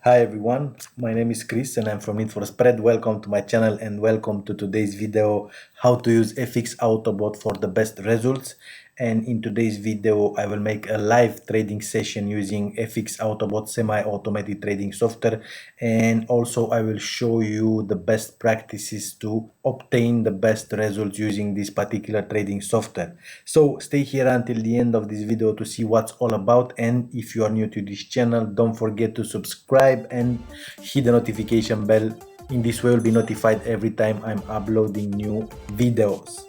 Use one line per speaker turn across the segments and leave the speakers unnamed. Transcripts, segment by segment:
Hi everyone, my name is Chris and I'm from Need for Spread. Welcome to my channel and welcome to today's video, how to use FX Autobot for the best results. And in today's video, I will make a live trading session using FX Autobot semi-automatic trading software. And also I will show you the best practices to obtain the best results using this particular trading software. So stay here until the end of this video to see what's all about. And if you are new to this channel, don't forget to subscribe and hit the notification bell. In this way, you'll be notified every time I'm uploading new videos.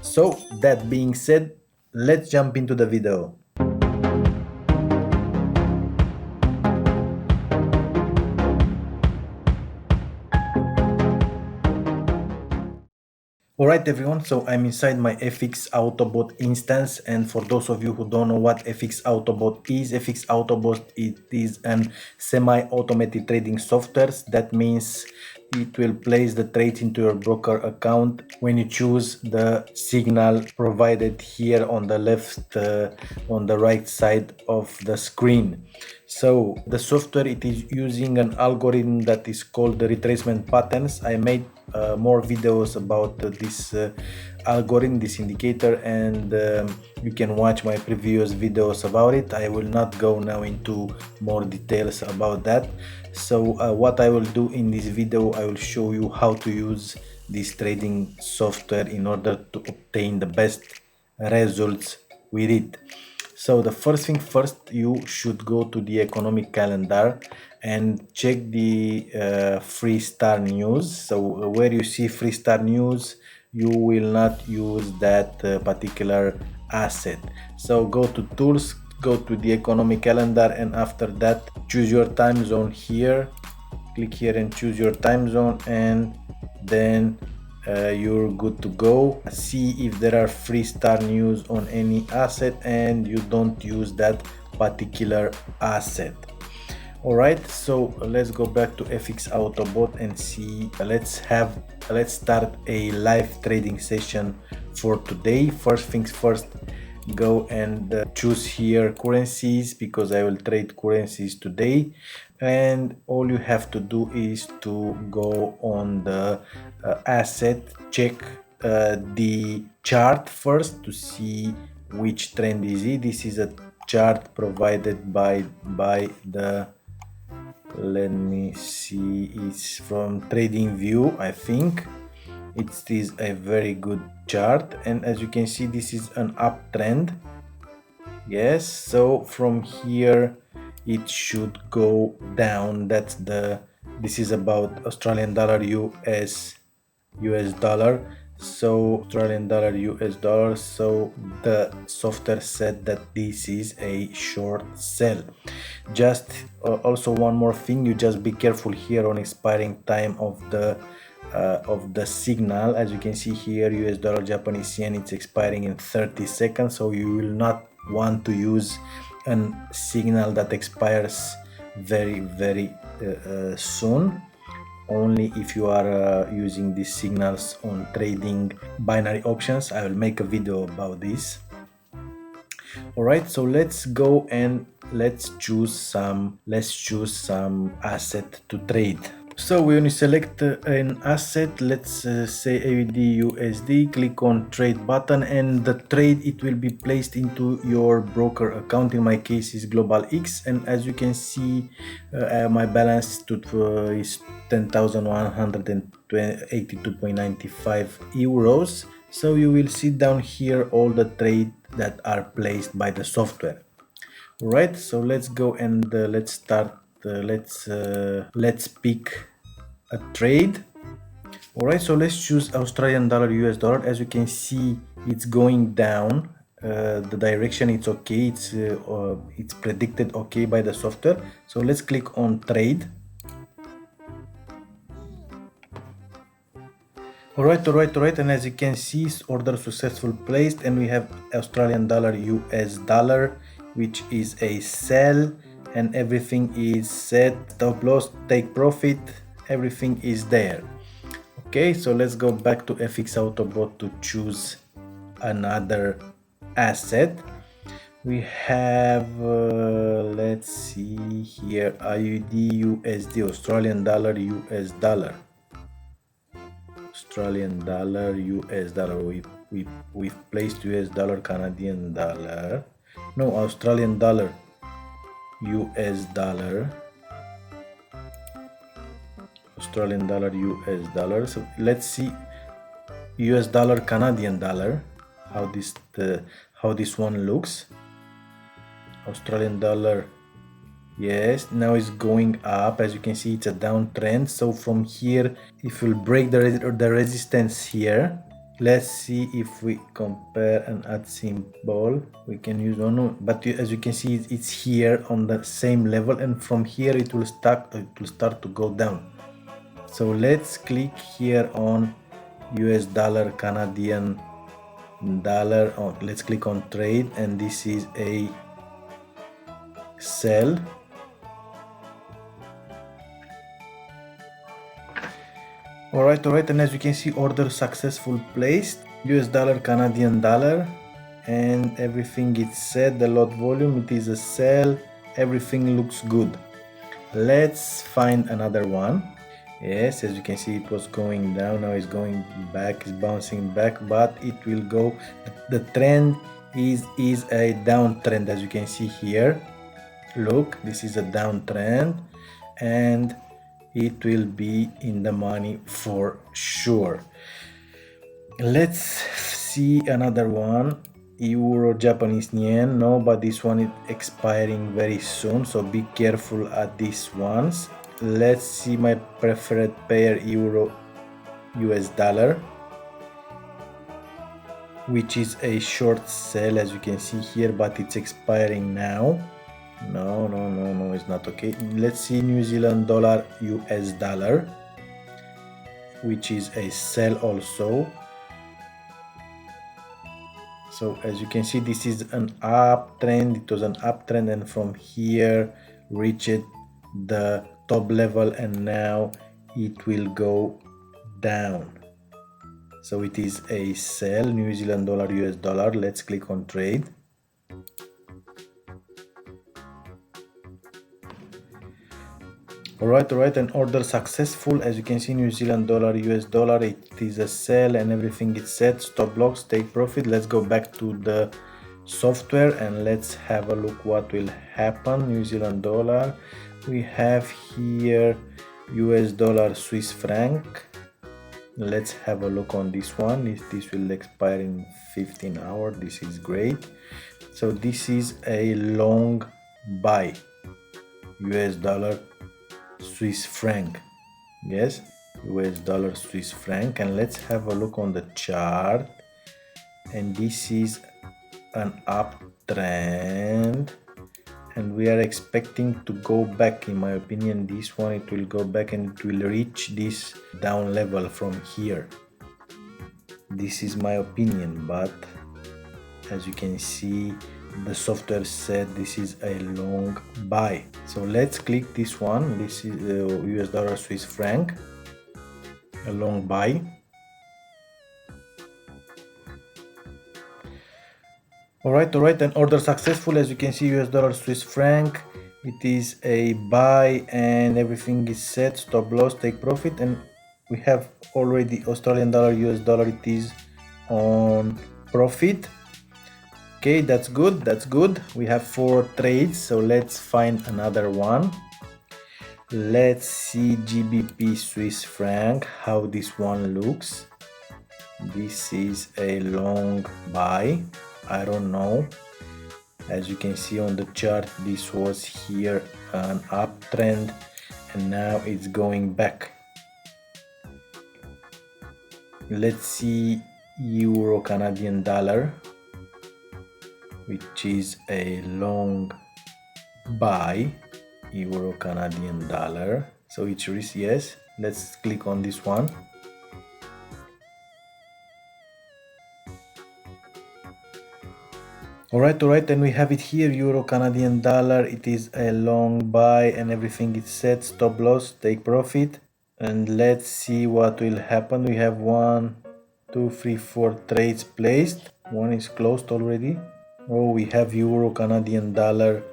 So that being said, let's jump into the video. Alright everyone, so I'm inside my FX Autobot instance, and for those of you who don't know what FX Autobot is, FX Autobot it is an semi-automated trading software. That means it will place the trades into your broker account when you choose the signal provided here on the left, on the right side of the screen. So the software, it is using an algorithm that is called the retracement patterns. I made more videos about this algorithm, this indicator, and you can watch my previous videos about it. I will not go now into more details about that. So what I will do in this video, I will show you how to use this trading software in order to obtain the best results with it. So the first thing first, you should go to the economic calendar and check the 3-star news. So where you see 3-star news, you will not use that particular asset. So go to tools, go to the economic calendar, and after that choose your time zone here. Click here and choose your time zone, and then you're good to go. See if there are 3-star news on any asset and you don't use that particular asset. Alright, so let's go back to FX Autobot and see. Let's start a live trading session for today. First things first, go and choose here currencies, because I will trade currencies today. And all you have to do is to go on the asset, check the chart first to see which trend is it. This is a chart provided by the, let me see, it's from TradingView. I think it is a very good chart, and as you can see, this is an uptrend. Yes, so from here it should go down. This is about Australian dollar US dollar. So Australian dollar US dollar, so the software said that this is a short sell. Just also one more thing, you just be careful here on expiring time of the signal. As you can see here, US dollar Japanese yen, it's expiring in 30 seconds, so you will not want to use a signal that expires very soon. Only if you are using these signals on trading binary options. I will make a video about this. Alright, so let's go and let's choose some asset to trade. So when you select an asset, let's say AUD USD, click on trade button, and the trade, it will be placed into your broker account. In my case is Global X, and as you can see, my balance is 10,182.95 euros. So you will see down here all the trades that are placed by the software. Alright, so let's go and let's start. Let's pick a trade. Alright, so let's choose Australian dollar US dollar. As you can see, it's going down. The direction, it's okay. It's predicted okay by the software. So let's click on trade. Alright, and as you can see, order successful placed, and we have Australian dollar US dollar, which is a sell, and everything is set. Stop loss, take profit, everything is there. Okay, so let's go back to FX Autobot to choose another asset. We have let's see here, AUD USD, Australian dollar US dollar, Australian dollar US dollar. We've placed US dollar, Canadian dollar, no, Australian dollar US dollar, Australian dollar US dollar. So let's see US dollar, Canadian dollar, how this one looks. Australian dollar, yes, now it's going up. As you can see, it's a downtrend. So from here, if we'll break the resistance here, let's see if we compare and add symbol. We can use one, but as you can see, it's here on the same level, and from here it will start to go down. So let's click here on US dollar, Canadian dollar. Let's click on trade, and this is a sell. All right, and as you can see, order successful placed, US dollar, Canadian dollar, and everything is set. The lot volume, it is a sell, everything looks good. Let's find another one. Yes, as you can see, it was going down, now it's going back, it's bouncing back, but it will go, the trend is a downtrend. As you can see here, look, this is a downtrend, and it will be in the money for sure. Let's see another one, Euro, Japanese yen. No, but this one is expiring very soon, so be careful at these ones. Let's see my preferred pair, Euro, US dollar, which is a short sell, as you can see here, but it's expiring now. No, it's not okay. Let's see New Zealand dollar, US dollar, which is a sell also. So as you can see, this is an uptrend. It was an uptrend, and from here reached the top level, and now it will go down. So it is a sell, New Zealand dollar, US dollar. Let's click on trade. All right, and order successful. As you can see, New Zealand dollar, US dollar, it is a sell, and everything is set. Stop loss, take profit. Let's go back to the software and let's have a look what will happen. New Zealand dollar, we have here US dollar, Swiss franc. Let's have a look on this one. If this will expire in 15 hours, this is great. So this is a long buy, US dollar, Swiss franc. Yes, US dollar, Swiss franc. And let's have a look on the chart, and this is an uptrend, and we are expecting to go back. In my opinion, this one, it will go back and it will reach this down level from here. This is my opinion, but as you can see, the software said this is a long buy. So let's click this one. This is US dollar, Swiss franc, a long buy. All right, and order successful. As you can see, US dollar, Swiss franc, it is a buy, and everything is set. Stop loss, take profit, and we have already Australian dollar, US dollar, it is on profit. Okay, that's good. We have 4 trades, so let's find another one. Let's see GBP, Swiss franc, how this one looks. This is a long buy. I don't know. As you can see on the chart, this was here an uptrend, and now it's going back. Let's see Euro, Canadian dollar, which is a long buy, Euro, Canadian dollar. So it's risk, yes. Let's click on this one. All right, and we have it here, Euro, Canadian dollar. It is a long buy, and everything is set. Stop loss, take profit, and let's see what will happen. We have 1, 2, 3, 4 trades placed. One is closed already. Oh, we have euro Canadian dollar,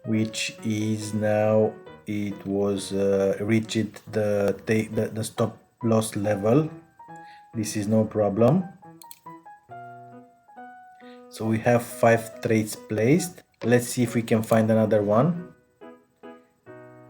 which is now, it was reached the stop loss level. This is no problem. So we have 5 trades placed. Let's see if we can find another one.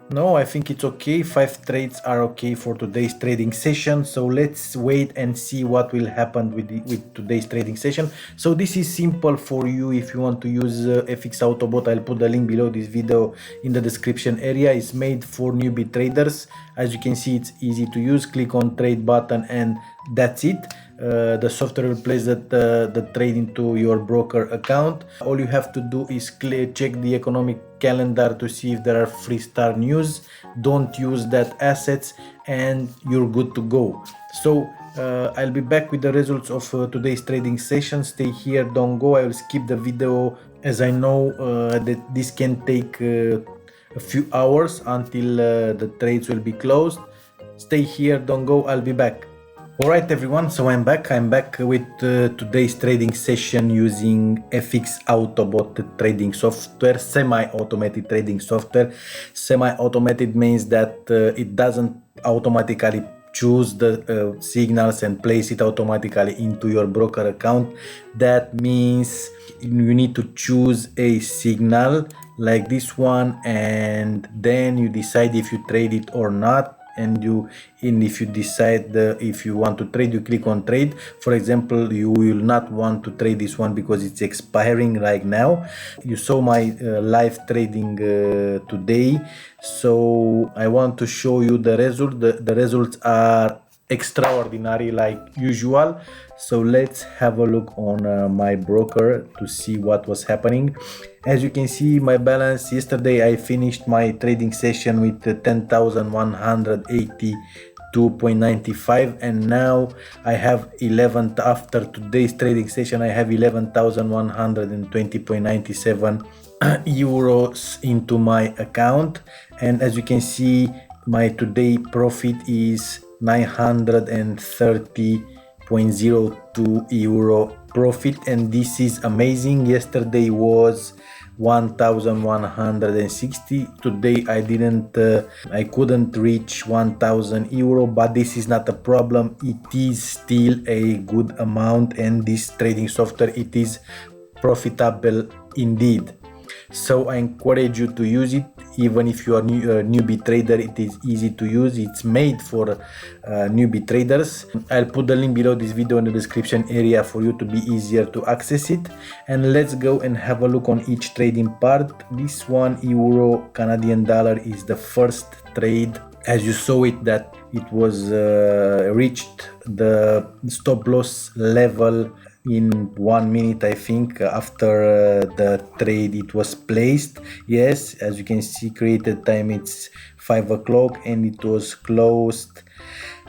No, I think it's okay. 5 trades are okay for today's trading session. So let's wait and see what will happen with today's trading session. So this is simple for you if you want to use FX Autobot. I'll put the link below this video in the description area. It's made for newbie traders. As you can see, it's easy to use. Click on trade button and that's it. The software will place the trade into your broker account. All you have to do is check the economic calendar to see if there are free star news. Don't use that assets and you're good to go. So I'll be back with the results of today's trading session. Stay here, don't go. I will skip the video as I know that this can take a few hours until the trades will be closed. Stay here, don't go. I'll be back. Alright everyone, so I'm back with today's trading session using FX Autobot trading software, semi-automated trading software. Semi-automated means that it doesn't automatically choose the signals and place it automatically into your broker account. That means you need to choose a signal like this one and then you decide if you trade it or not. And if you decide if you want to trade, you click on trade. For example, you will not want to trade this one because it's expiring right now. You saw my live trading today, so I want to show you the result. The results are extraordinary like usual. So let's have a look on my broker to see what was happening. As you can see, my balance yesterday, I finished my trading session with 10,182.95 and now I have 11 after today's trading session. I have 11,120.97 euros into my account, and as you can see, my today profit is 930.02 euro profit, and this is amazing. Yesterday was 1,160. Today I couldn't reach 1,000 euro, but this is not a problem. It is still a good amount, and this trading software, it is profitable indeed. So I encourage you to use it. Even if you are a newbie trader, it is easy to use. It's made for newbie traders. I'll put the link below this video in the description area for you to be easier to access it. And let's go and have a look on each trading part. This one, euro Canadian dollar, is the first trade. As you saw it, that it was reached the stop loss level in 1 minute, I think, after the trade it was placed. Yes, as you can see, created time, it's 5 o'clock and it was closed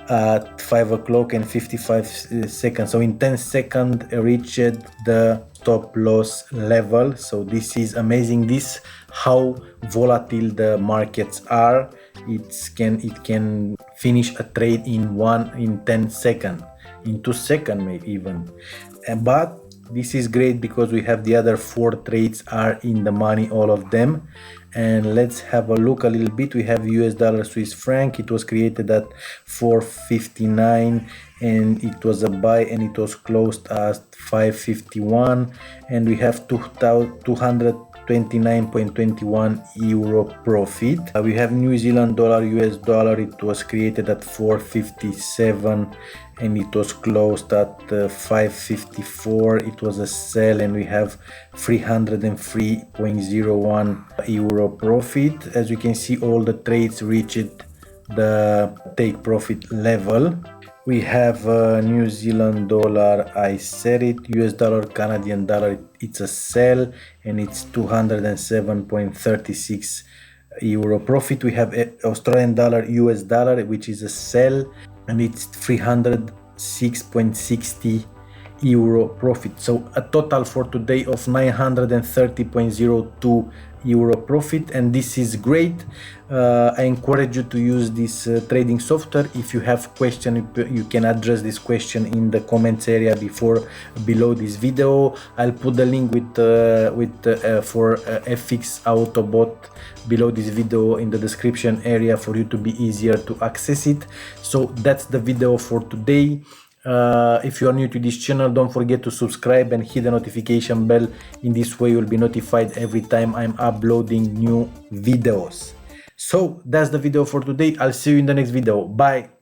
at 5 o'clock and 55 seconds. So in 10 seconds reached the stop loss level. So this is amazing. This how volatile the markets are. It can finish a trade in 10 seconds, in 2 seconds maybe even. But this is great because we have the other 4 trades are in the money, all of them. And let's have a look a little bit. We have US dollar Swiss franc. It was created at 4.59 and it was a buy and it was closed at 5.51, and we have 229.21 euro profit. We have New Zealand dollar US dollar. It was created at 4.57 and it was closed at 5.54. It was a sell and we have 303.01 euro profit. As you can see, all the trades reached the take profit level. We have New Zealand dollar, I said it. US dollar Canadian dollar, it's a sell and it's 207.36 euro profit. We have Australian dollar US dollar, which is a sell and it's 306.60 euro profit. So a total for today of 930.02 euro profit, and this is great. I encourage you to use this trading software. If you have question, you can address this question in the comments area below this video. I'll put the link for FX Autobot below this video in the description area for you to be easier to access it. So that's the video for today. If you are new to this channel, don't forget to subscribe and hit the notification bell. In this way you'll be notified every time I'm uploading new videos. So that's the video for today. I'll see you in the next video. Bye.